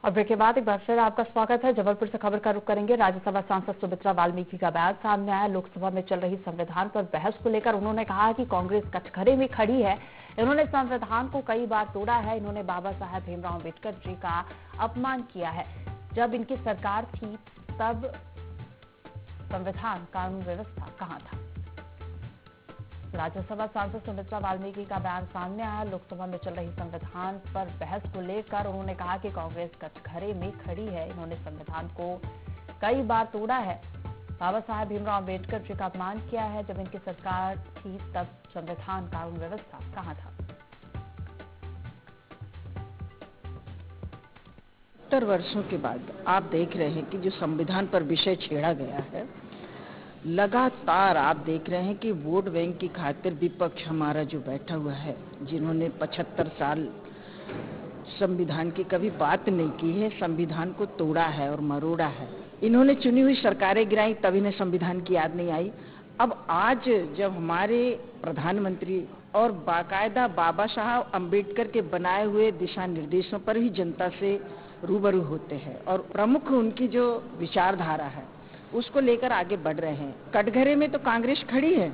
और ब्रेक के बाद एक बार फिर आपका स्वागत है। जबलपुर से खबर का रुख करेंगे। राज्यसभा सांसद सुमित्रा वाल्मीकि का बयान सामने आया। लोकसभा में चल रही संविधान पर बहस को लेकर उन्होंने कहा कि कांग्रेस कटघरे में खड़ी है। इन्होंने संविधान को कई बार तोड़ा है। इन्होंने बाबा साहेब भीमराव अम्बेडकर जी का अपमान किया है। जब इनकी सरकार थी तब संविधान कानून व्यवस्था कहां था। राज्यसभा सांसद सुमित्रा वाल्मीकि का बयान सामने आया। लोकसभा में चल रही संविधान पर बहस को लेकर उन्होंने कहा कि कांग्रेस कटघरे में खड़ी है। इन्होंने संविधान को कई बार तोड़ा है। बाबा साहेब भीमराव अम्बेडकर जी का अपमान किया है। जब इनकी सरकार थी तब संविधान कानून व्यवस्था कहां था। 70 वर्षों के बाद आप देख रहे हैं कि जो संविधान पर विषय छेड़ा गया है, लगातार आप देख रहे हैं कि वोट बैंक की खातिर विपक्ष हमारा जो बैठा हुआ है, जिन्होंने 75 साल संविधान की कभी बात नहीं की है, संविधान को तोड़ा है और मरोड़ा है। इन्होंने चुनी हुई सरकारें गिराई, तब इन्हें संविधान की याद नहीं आई। अब आज जब हमारे प्रधानमंत्री और बाकायदा बाबा साहब अम्बेडकर के बनाए हुए दिशा निर्देशों पर ही जनता से रूबरू होते हैं और प्रमुख उनकी जो विचारधारा है उसको लेकर आगे बढ़ रहे हैं। कटघरे में तो कांग्रेस खड़ी है,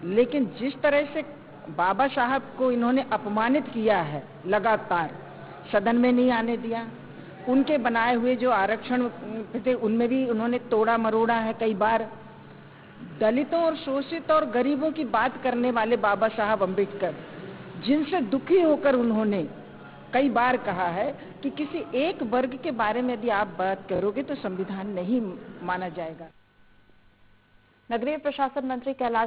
लेकिन जिस तरह से बाबा साहब को इन्होंने अपमानित किया है, लगातार सदन में नहीं आने दिया, उनके बनाए हुए जो आरक्षण थे उनमें भी उन्होंने तोड़ा मरोड़ा है कई बार। दलितों और शोषित और गरीबों की बात करने वाले बाबा साहब अम्बेडकर, जिनसे दुखी होकर उन्होंने कई बार कहा है कि किसी एक वर्ग के बारे में यदि आप बात करोगे तो संविधान नहीं माना जाएगा। नगरीय प्रशासन मंत्री कैलाश